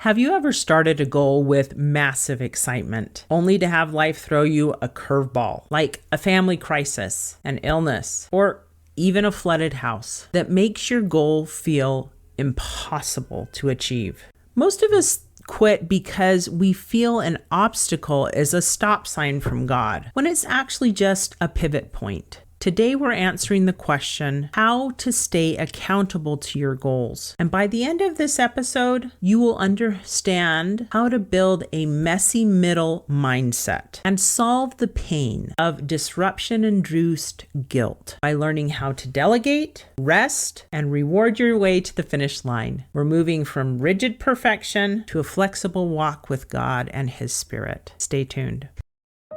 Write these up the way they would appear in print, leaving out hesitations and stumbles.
Have you ever started a goal with massive excitement, only to have life throw you a curveball, like a family crisis, an illness, or even a flooded house that makes your goal feel impossible to achieve? Most of us quit because we feel an obstacle is a stop sign from God, when it's actually just a pivot point. Today, we're answering the question, how to stay accountable to your goals. And by the end of this episode, you will understand how to build a messy middle mindset and solve the pain of disruption-induced guilt by learning how to delegate, rest, and reward your way to the finish line. We're moving from rigid perfection to a flexible walk with God and His Spirit. Stay tuned.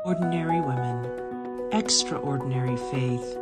Ordinary women. Extraordinary faith.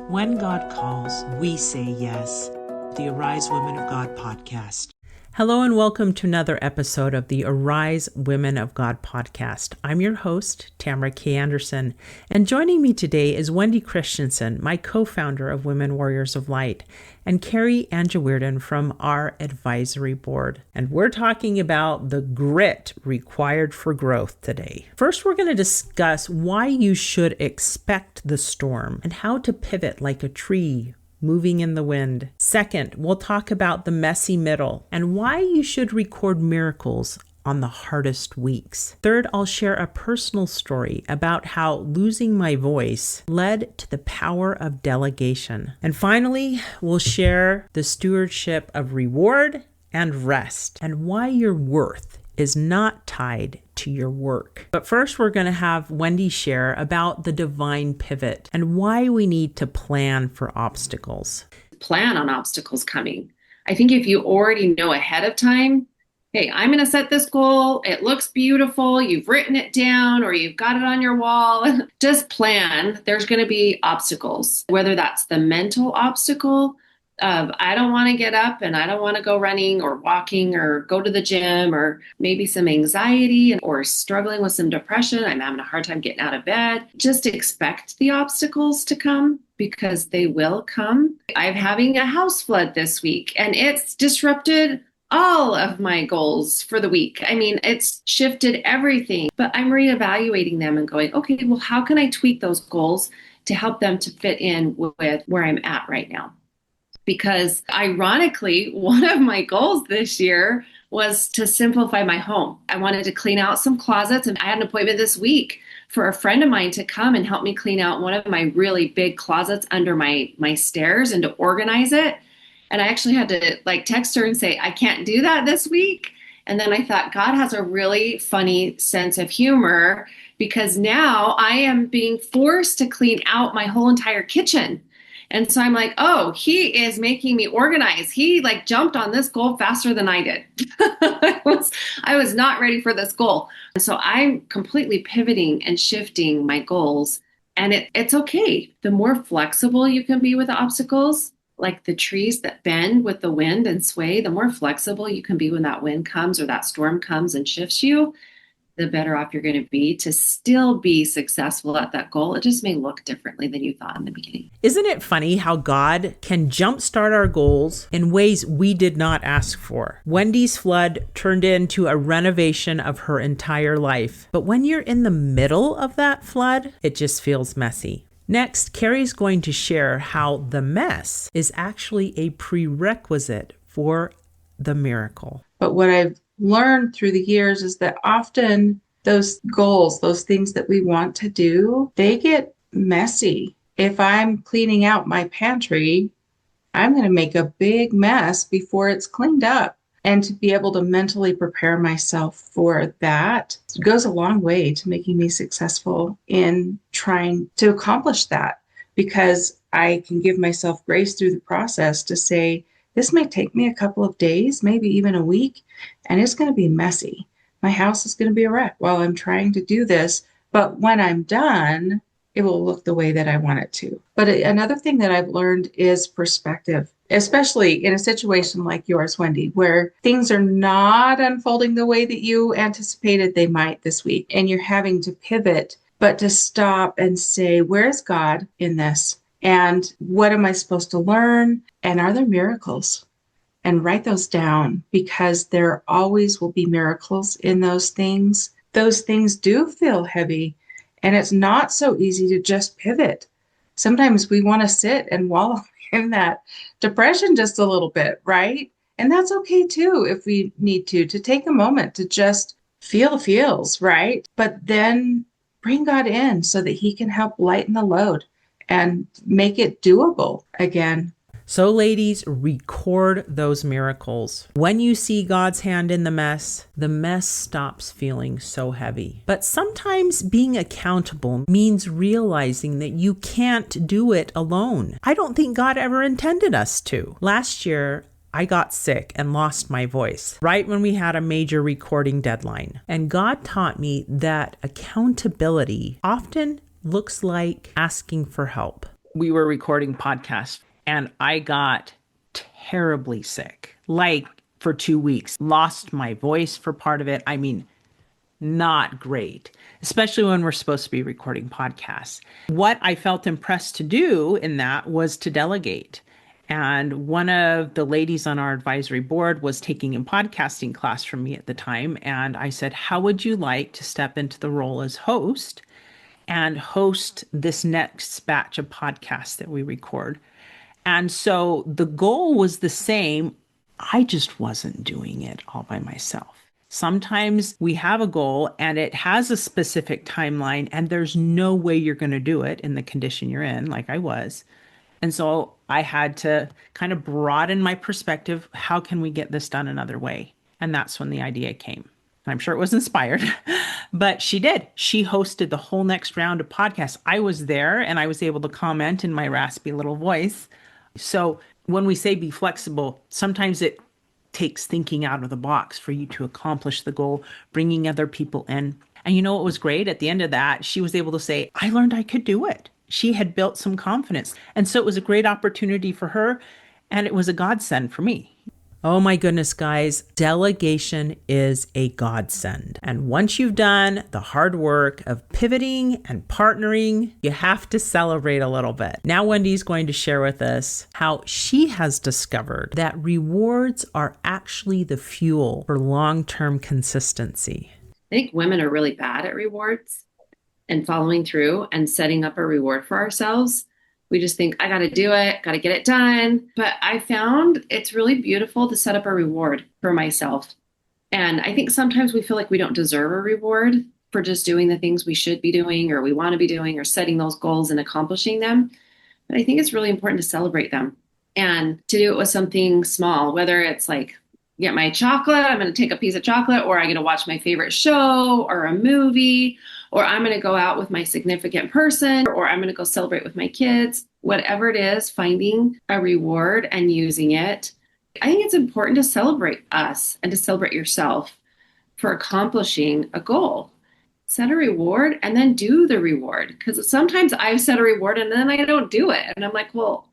When God calls, we say yes. The Arise Women of God podcast. Hello and welcome to another episode of the Arise Women of God podcast. I'm your host, Tamara K. Anderson, and joining me today is Wendi Christensen, my co-founder of Women Warriors of Light, and Kari Anjewierden from our advisory board. And we're talking about the grit required for growth today. First, we're going to discuss why you should expect the storm and how to pivot like a tree moving in the wind. Second, we'll talk about the messy middle and why you should record miracles on the hardest weeks. Third, I'll share a personal story about how losing my voice led to the power of delegation. And finally, we'll share the stewardship of reward and rest and why your worth is not tied to your work. But first, we're going to have Wendi share about the divine pivot and why we need to plan for obstacles. Plan on obstacles coming. I think if you already know ahead of time, hey, I'm going to set this goal. It looks beautiful. You've written it down or you've got it on your wall. Just plan. There's going to be obstacles, whether that's the mental obstacle of I don't want to get up and I don't want to go running or walking or go to the gym, or maybe some anxiety or struggling with some depression. I'm having a hard time getting out of bed. Just expect the obstacles to come because they will come. I'm having a house flood this week and it's disrupted all of my goals for the week. I mean, it's shifted everything, but I'm reevaluating them and going, okay, well, how can I tweak those goals to help them to fit in with where I'm at right now? Because ironically, one of my goals this year was to simplify my home. I wanted to clean out some closets, and I had an appointment this week for a friend of mine to come and help me clean out one of my really big closets under my stairs and to organize it. And I actually had to text her and say, I can't do that this week. And then I thought, God has a really funny sense of humor because now I am being forced to clean out my whole entire kitchen. And so I'm like, oh, he is making me organize. He jumped on this goal faster than I did. I was not ready for this goal. And so I'm completely pivoting and shifting my goals. And it's okay. The more flexible you can be with obstacles, like the trees that bend with the wind and sway, the more flexible you can be when that wind comes or that storm comes and shifts you, the better off you're going to be to still be successful at that goal. It just may look differently than you thought in the beginning. Isn't it funny how God can jumpstart our goals in ways we did not ask for? Wendi's flood turned into a renovation of her entire life. But when you're in the middle of that flood, it just feels messy. Next, Kari's going to share how the mess is actually a prerequisite for the miracle. But what I've learned through the years is that often those goals, those things that we want to do, they get messy. If I'm cleaning out my pantry, I'm going to make a big mess before it's cleaned up. And to be able to mentally prepare myself for that goes a long way to making me successful in trying to accomplish that, because I can give myself grace through the process to say, this may take me a couple of days, maybe even a week, and it's going to be messy. My house is going to be a wreck while I'm trying to do this. But when I'm done, it will look the way that I want it to. But another thing that I've learned is perspective, especially in a situation like yours, Wendi, where things are not unfolding the way that you anticipated they might this week, and you're having to pivot, but to stop and say, where's God in this? And what am I supposed to learn? And are there miracles? and write those down, because there always will be miracles in those things. Those things do feel heavy, and it's not so easy to just pivot. Sometimes we want to sit and wallow in that depression just a little bit, right? And that's okay too, if we need to take a moment to just feel the feels, right? But then bring God in so that he can help lighten the load and make it doable again. So ladies, record those miracles. When you see God's hand in the mess stops feeling so heavy. But sometimes being accountable means realizing that you can't do it alone. I don't think God ever intended us to. Last year, I got sick and lost my voice right when we had a major recording deadline. And God taught me that accountability often looks like asking for help. We were recording podcasts and I got terribly sick, like for 2 weeks, lost my voice for part of it. I mean, not great, especially when we're supposed to be recording podcasts. What I felt impressed to do in that was to delegate. And one of the ladies on our advisory board was taking a podcasting class from me at the time. And I said, how would you like to step into the role as host and host this next batch of podcasts that we record? And so the goal was the same. I just wasn't doing it all by myself. Sometimes we have a goal and it has a specific timeline and there's no way you're going to do it in the condition you're in, like I was. And so I had to kind of broaden my perspective. How can we get this done another way? And that's when the idea came. I'm sure it was inspired, but she did. She hosted the whole next round of podcasts. I was there and I was able to comment in my raspy little voice. So when we say be flexible, sometimes it takes thinking out of the box for you to accomplish the goal, bringing other people in. And you know what was great? At the end of that, she was able to say, I learned I could do it. She had built some confidence. And so it was a great opportunity for her. And it was a godsend for me. Oh my goodness, guys, delegation is a godsend. And once you've done the hard work of pivoting and partnering, you have to celebrate a little bit. Now, Wendy's going to share with us how she has discovered that rewards are actually the fuel for long-term consistency. I think women are really bad at rewards and following through and setting up a reward for ourselves. We just think, I got to do it, got to get it done. But I found it's really beautiful to set up a reward for myself. And I think sometimes we feel like we don't deserve a reward for just doing the things we should be doing or we want to be doing or setting those goals and accomplishing them. But I think it's really important to celebrate them and to do it with something small, whether it's like, get my chocolate, I'm going to take a piece of chocolate, or I'm going to watch my favorite show or a movie, or I'm going to go out with my significant person, or I'm going to go celebrate with my kids. Whatever it is, finding a reward and using it. I think it's important to celebrate us and to celebrate yourself for accomplishing a goal. Set a reward and then do the reward. Because sometimes I've set a reward and then I don't do it. And I'm like, well,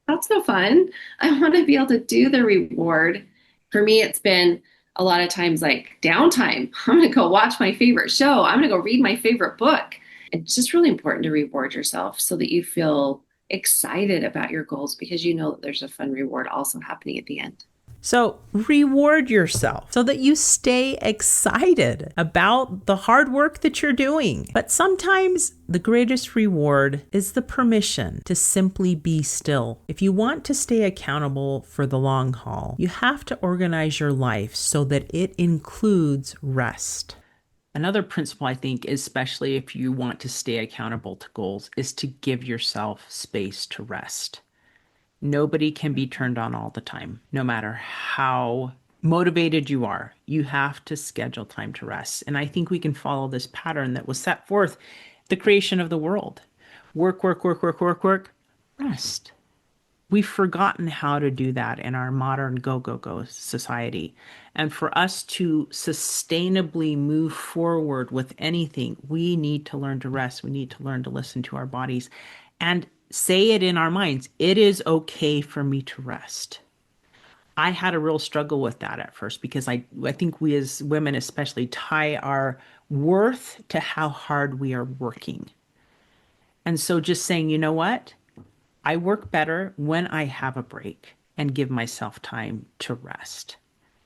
that's no fun. I want to be able to do the reward. For me, it's been a lot of times like downtime. I'm going to go watch my favorite show. I'm going to go read my favorite book. It's just really important to reward yourself so that you feel excited about your goals because you know that there's a fun reward also happening at the end. So reward yourself so that you stay excited about the hard work that you're doing. But sometimes the greatest reward is the permission to simply be still. If you want to stay accountable for the long haul, you have to organize your life so that it includes rest. Another principle, I think, especially if you want to stay accountable to goals, is to give yourself space to rest. Nobody can be turned on all the time, no matter how motivated you are. You have to schedule time to rest. And I think we can follow this pattern that was set forth, the creation of the world. Work, work, work, work, work, work, rest. We've forgotten how to do that in our modern go, go, go society. And for us to sustainably move forward with anything, we need to learn to rest. We need to learn to listen to our bodies and say it in our minds. It is okay for me to rest. I had a real struggle with that at first because I think we as women especially tie our worth to how hard we are working. And so just saying, you know what? I work better when I have a break. and give myself time to rest.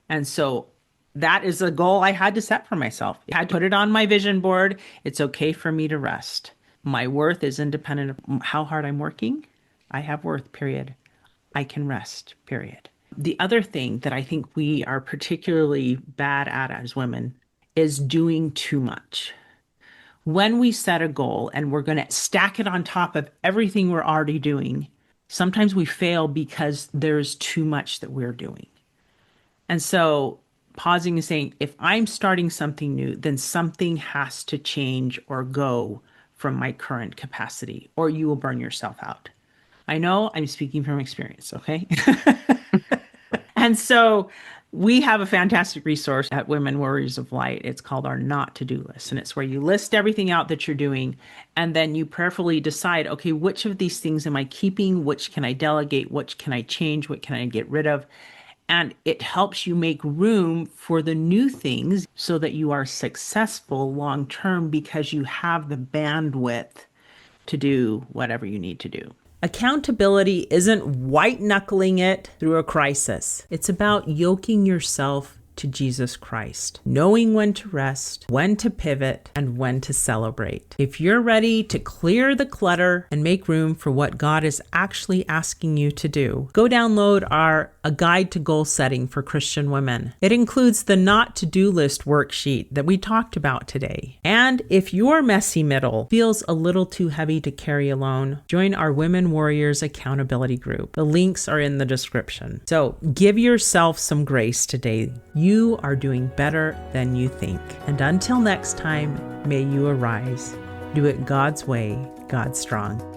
And so that is a goal I had to set for myself. I had to put it on my vision board. It's okay for me to rest. My worth is independent of how hard I'm working. I have worth, period. I can rest, period. The other thing that I think we are particularly bad at as women is doing too much. When we set a goal and we're going to stack it on top of everything we're already doing, sometimes we fail because there's too much that we're doing. And so pausing and saying, if I'm starting something new, then something has to change or go from my current capacity, or you will burn yourself out. I know I'm speaking from experience, okay? And so we have a fantastic resource at Women Warriors of Light. It's called our not to-do list. And it's where you list everything out that you're doing. And then you prayerfully decide, okay, which of these things am I keeping? Which can I delegate? Which can I change? What can I get rid of? And it helps you make room for the new things so that you are successful long-term because you have the bandwidth to do whatever you need to do. Accountability isn't white-knuckling it through a crisis. It's about yoking yourself to Jesus Christ, knowing when to rest, when to pivot, and when to celebrate. If you're ready to clear the clutter and make room for what God is actually asking you to do, go download our A Guide to Goal Setting for Christian Women. It includes the not to-do list worksheet that we talked about today. And if your messy middle feels a little too heavy to carry alone, join our Women Warriors Accountability Group. The links are in the description. So give yourself some grace today. You are doing better than you think. And until next time, may you arise. Do it God's way, God strong.